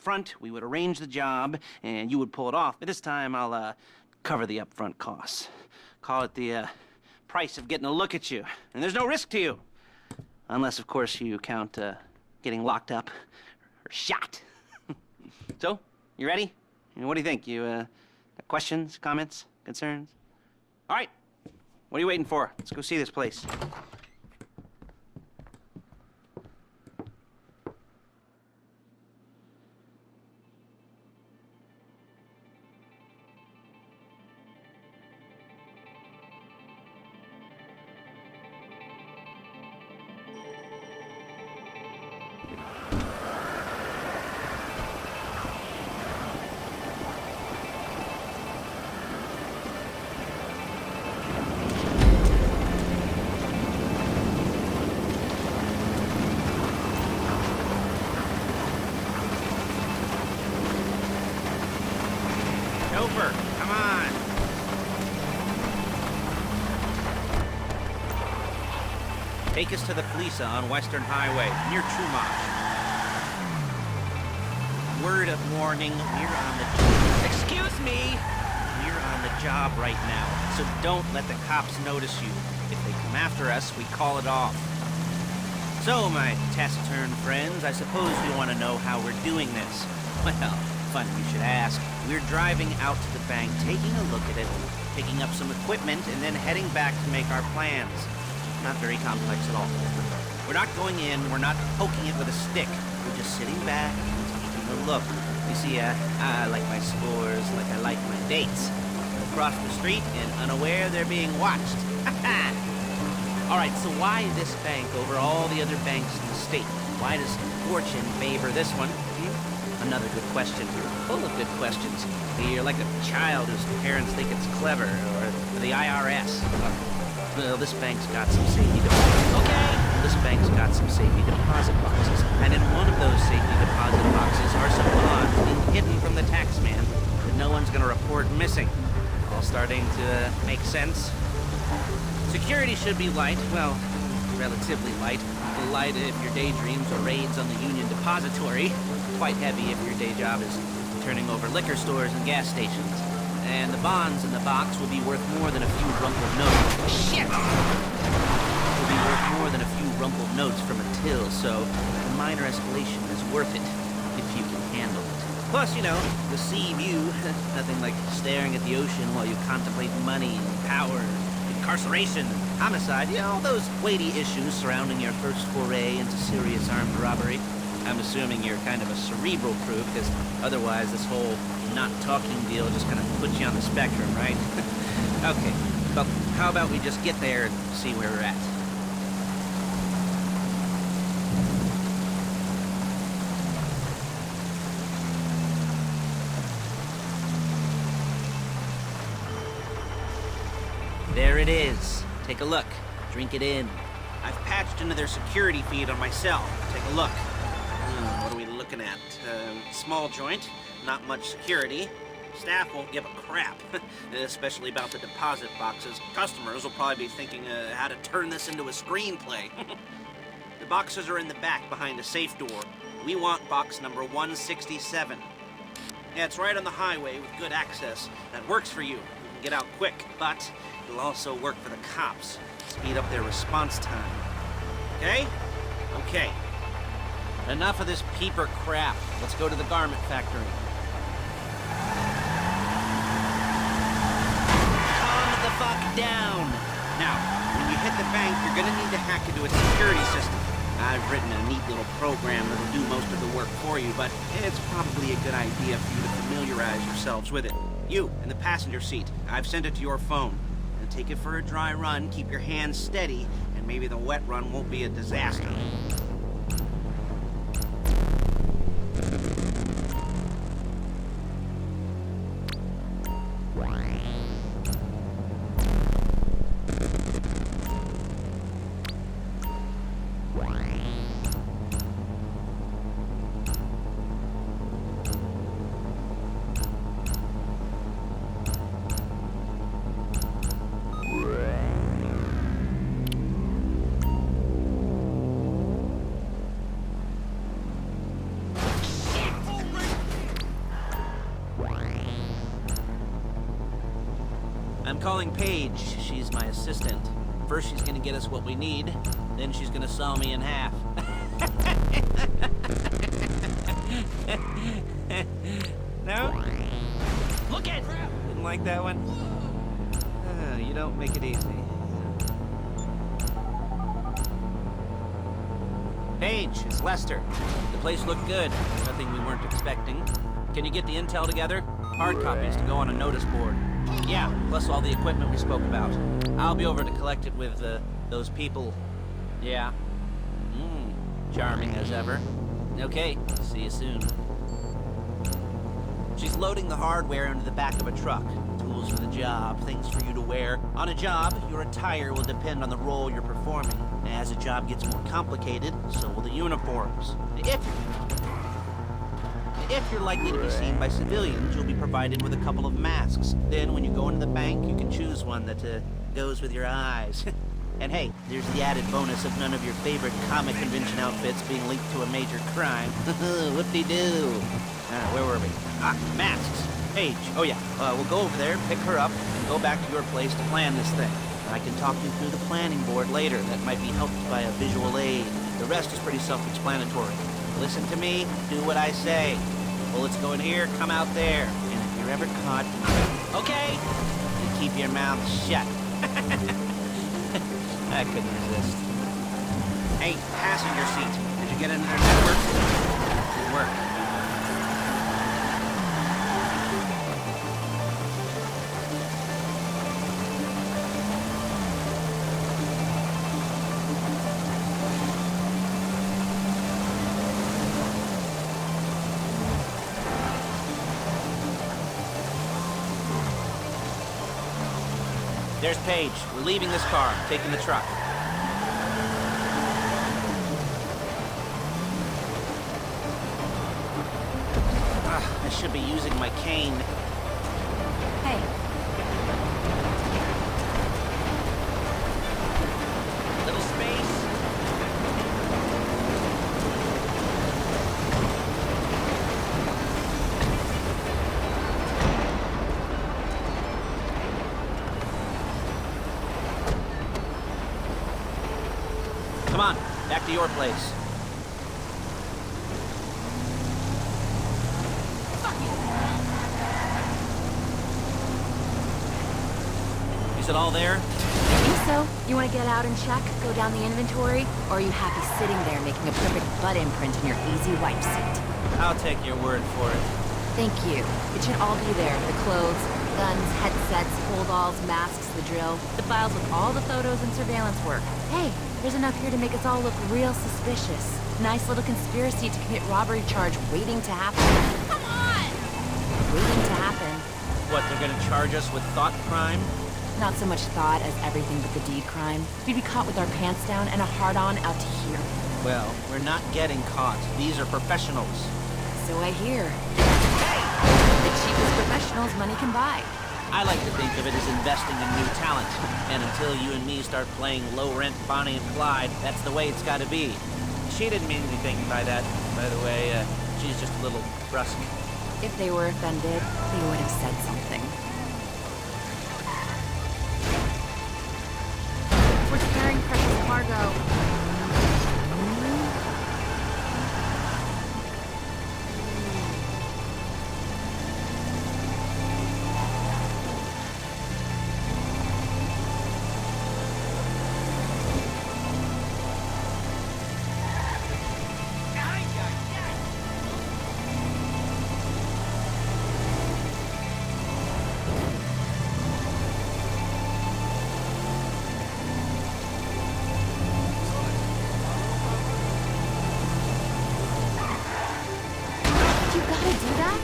front, we would arrange the job, and you would pull it off. But this time, I'll, cover the upfront costs. Call it the, price of getting a look at you. And there's no risk to you. Unless, of course, you count, getting locked up or shot. So, you ready? What do you think? You, got questions, comments, concerns? All right. What are you waiting for? Let's go see this place. Chauffeur, come on. Take us to the Felisa on Western Highway, near Chumash. Word of warning, we're on the... Excuse me! We're on the job right now, so don't let the cops notice you. If they come after us, we call it off. So, my taciturn friends, I suppose you want to know how we're doing this. Well, funny you should ask. We're driving out to the bank, taking a look at it, picking up some equipment, and then heading back to make our plans. Not very complex at all. We're not going in, we're not poking it with a stick. We're just sitting back and taking a look. You see, I like my scores like I like my dates. Across the street and unaware they're being watched. All right, so why this bank over all the other banks in the state? Why does fortune favor this one? Another good question. Full of good questions. You're like a child whose parents think it's clever, or the IRS. Well, this bank's got some safety deposit. Okay. This bank's got some safety deposit boxes, and in one of those safety deposit boxes are some bonds hidden from the tax man that no one's gonna report missing. All starting to make sense. Security should be light. Well, relatively light. Light if your daydreams or raids on the Union Depository. Quite heavy if your day job is turning over liquor stores and gas stations. And the bonds in the box will be worth more than a few rumpled notes. Shit! Will be worth more than a few rumpled notes from a till, so a minor escalation is worth it, if you can handle it. Plus, you know, the sea view, nothing like staring at the ocean while you contemplate money and power, incarceration, homicide, you know, all those weighty issues surrounding your first foray into serious armed robbery. I'm assuming you're kind of a cerebral crew, because otherwise this whole not talking deal just kind of puts you on the spectrum, right? Okay, well, how about we just get there and see where we're at? There it is. Take a look. Drink it in. I've patched into their security feed on my cell. Take a look. What are we looking at? Small joint, not much security. Staff won't give a crap, especially about the deposit boxes. Customers will probably be thinking how to turn this into a screenplay. The boxes are in the back behind a safe door. We want box number 167. Yeah, it's right on the highway with good access. That works for you. You can get out quick, but it'll also work for the cops. Speed up their response time. Okay? Okay. Enough of this peeper crap. Let's go to the garment factory. Calm the fuck down. Now, when you hit the bank, you're gonna need to hack into its security system. I've written a neat little program that'll do most of the work for you, but it's probably a good idea for you to familiarize yourselves with it. You, in the passenger seat, I've sent it to your phone. And take it for a dry run, keep your hands steady, and maybe the wet run won't be a disaster. calling Paige. She's my assistant. First she's gonna get us what we need, then she's gonna saw me in half. No? Look at! Didn't like that one? You don't make it easy. Paige, it's Lester. The place looked good. Nothing we weren't expecting. Can you get the intel together? Hard copies to go on a notice board. Yeah, plus all the equipment we spoke about. I'll be over to collect it with, those people. Yeah. Charming as ever. Okay, see you soon. She's loading the hardware into the back of a truck. Tools for the job, things for you to wear. On a job, your attire will depend on the role you're performing. As the job gets more complicated, so will the uniforms. If you're likely to be seen by civilians, you'll be provided with a couple of masks. Then when you go into the bank, you can choose one that goes with your eyes. And hey, there's the added bonus of none of your favorite comic convention outfits being linked to a major crime. Whoop-de-doo. Where were we? Masks. Paige. Oh yeah, we'll go over there, pick her up, and go back to your place to plan this thing. I can talk you through the planning board later. That might be helped by a visual aid. The rest is pretty self-explanatory. Listen to me, do what I say. Bullets go in here, come out there. And if you're ever caught... Okay? You keep your mouth shut. I couldn't resist. Hey, passenger seat. Did you get into their network? Good work. There's Paige. We're leaving this car, taking the truck. I should be using my cane. Hey. Little space. Come on, back to your place. Is it all there? I think so. You want to get out and check, go down the inventory, or are you happy sitting there making a perfect butt imprint in your easy wipe seat? I'll take your word for it. Thank you. It should all be there. The clothes, guns, headsets, holdalls, masks, the drill, the files with all the photos and surveillance work. Hey, there's enough here to make us all look real suspicious. Nice little conspiracy to commit robbery charge waiting to happen. Come on! Waiting to happen. What, they're gonna charge us with thought crime? Not so much thought as everything but the deed crime. We'd be caught with our pants down and a hard-on out to here. Well, we're not getting caught. These are professionals. So I hear. The cheapest professionals money can buy. I like to think of it as investing in new talent. And until you and me start playing low-rent Bonnie and Clyde, that's the way it's gotta be. She didn't mean anything by that, by the way. She's just a little brusque. If they were offended, they would have said something. We're carrying precious cargo. You gotta do that?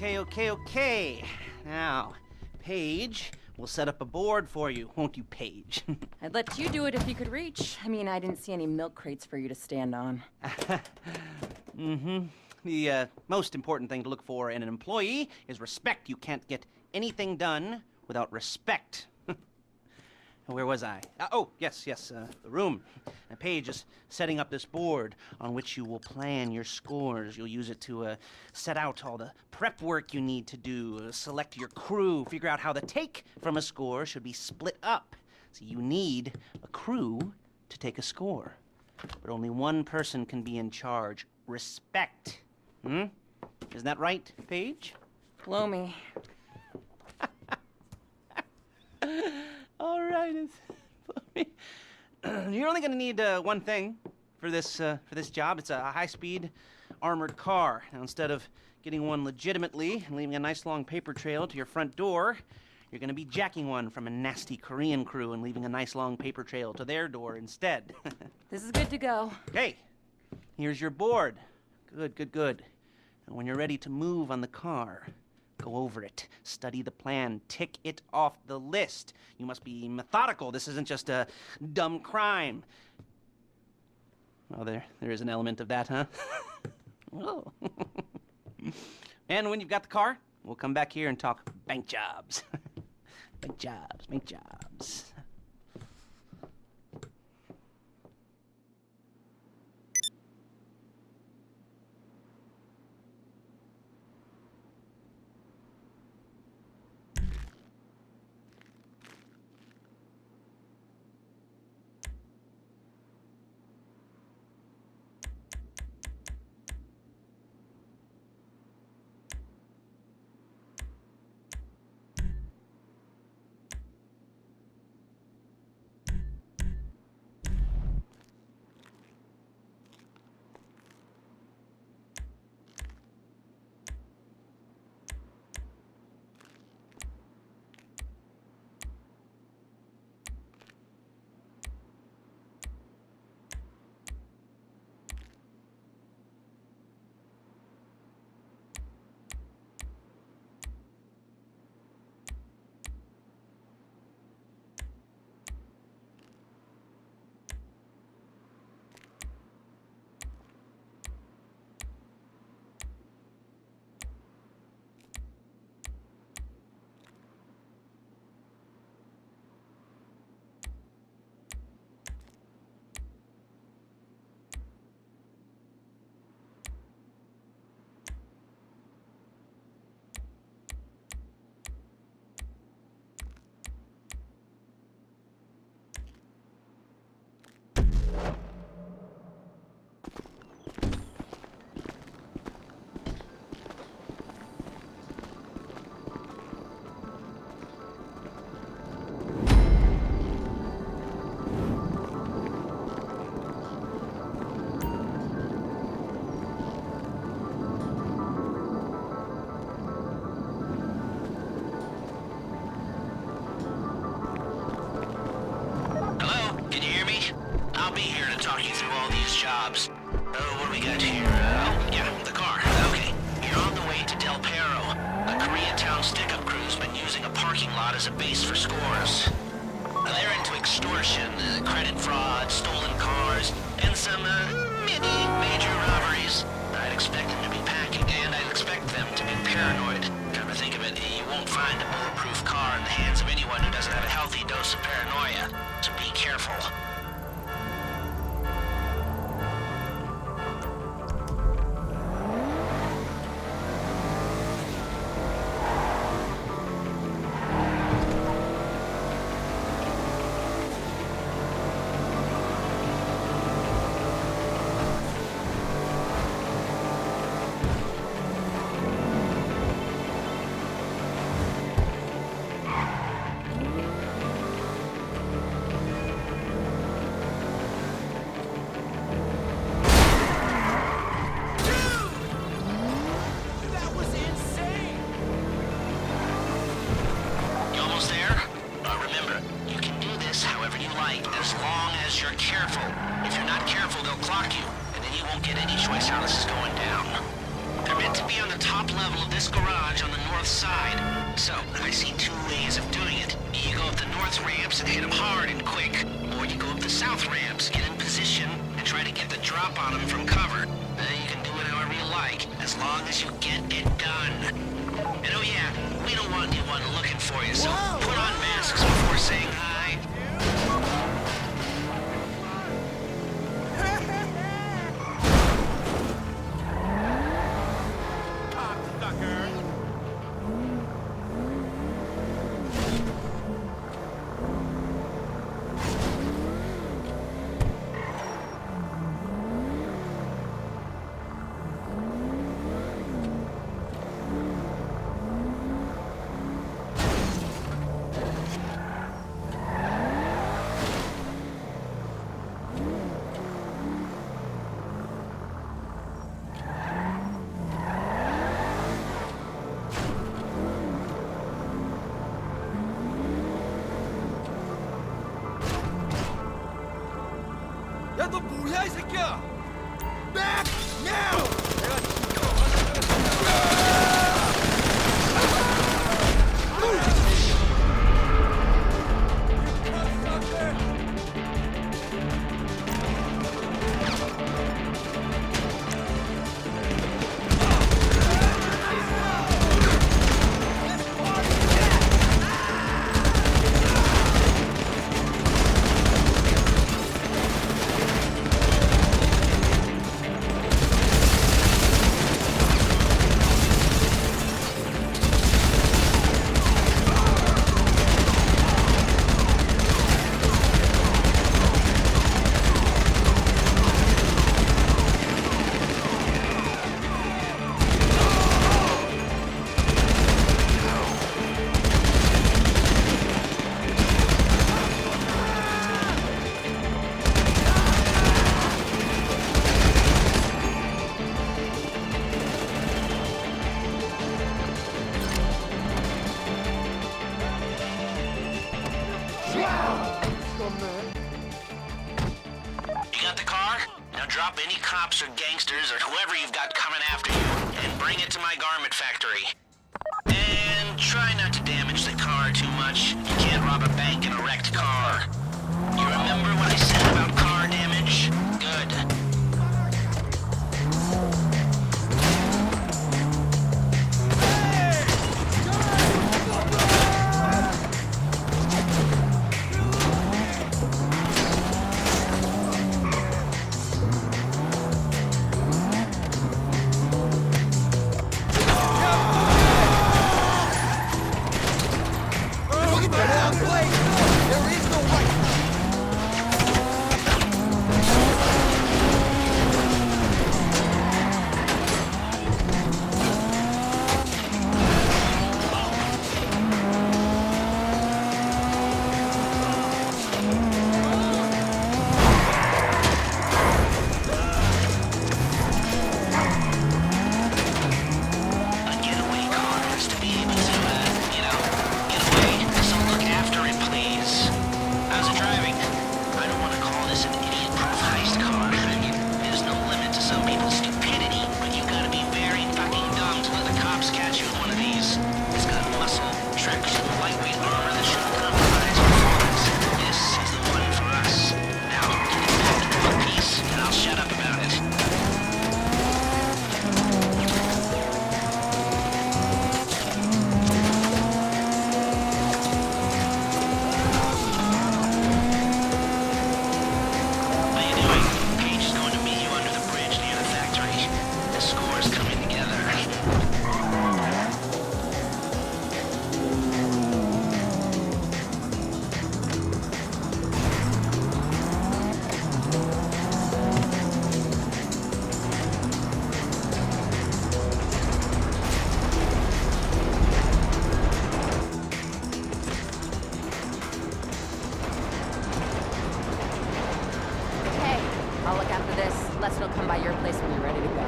Okay. Now, Paige, we'll set up a board for you, won't you, Paige? I'd let you do it if you could reach. I mean, I didn't see any milk crates for you to stand on. The most important thing to look for in an employee is respect. You can't get anything done without respect. Where was I? Yes, the room. Now, Paige is setting up this board on which you will plan your scores. You'll use it to set out all the prep work you need to do, select your crew, figure out how the take from a score should be split up. So you need a crew to take a score. But only one person can be in charge. Respect. Isn't that right, Paige? Blow me. All right, you're only gonna need one thing for this job. It's a high-speed armored car. Now, instead of getting one legitimately and leaving a nice long paper trail to your front door, you're gonna be jacking one from a nasty Korean crew and leaving a nice long paper trail to their door instead. This is good to go. Okay, here's your board. Good. And when you're ready to move on the car, go over it, study the plan, tick it off the list. You must be methodical. This isn't just a dumb crime. Oh, there is an element of that, huh? Oh. And when you've got the car, we'll come back here and talk bank jobs. Bank jobs. jobs. Oh, what do we got here? The car. Okay. You're on the way to Del Perro. A Koreatown stick-up crew's been using a parking lot as a base for scores. They're into extortion, credit fraud, stolen cars, and some, major robberies. I'd expect them to be packing, and I'd expect them to be paranoid. Come to think of it, you won't find a bulletproof car in the hands of anyone who doesn't have a healthy dose of paranoia, so be careful. As long as you're careful. If you're not careful, they'll clock you, and then you won't get any choice how this is going down. They're meant to be on the top level of this garage on the north side. So, I see two ways of doing it. You go up the north ramps and hit them hard and quick, or you go up the south ramps, get in position, and try to get the drop on them from cover. You can do it however you like, as long as you get it done. And oh yeah, we don't want anyone looking for you, so put on masks before saying hi. 야, 너 뭐야, 이 새끼야! Back now! Drop any cops or gangsters or whoever you've got coming after you, and bring it to my garment factory. And try not to damage the car too much. You can't rob a bank in a wrecked car. You remember what I said about car damage? Good. Lester will come by your place when you're ready to go.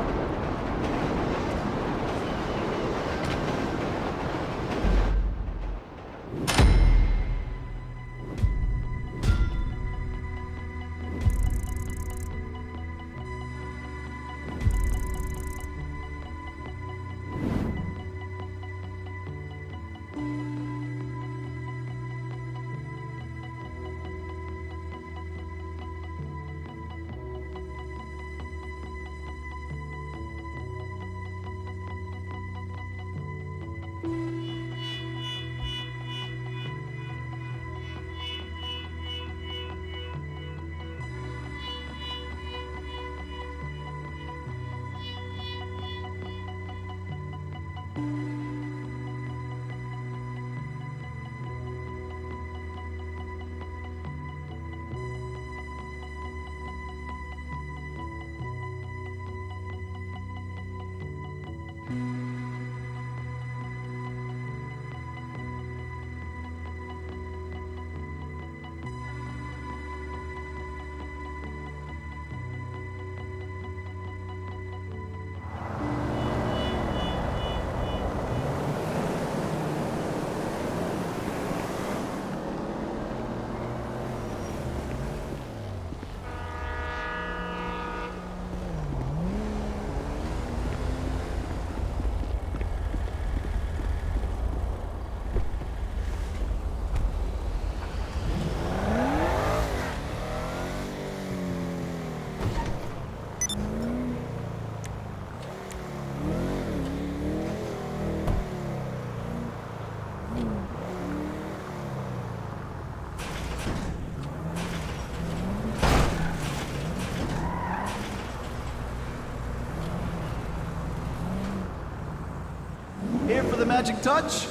magic touch?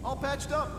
All patched up.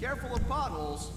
Careful of potholes.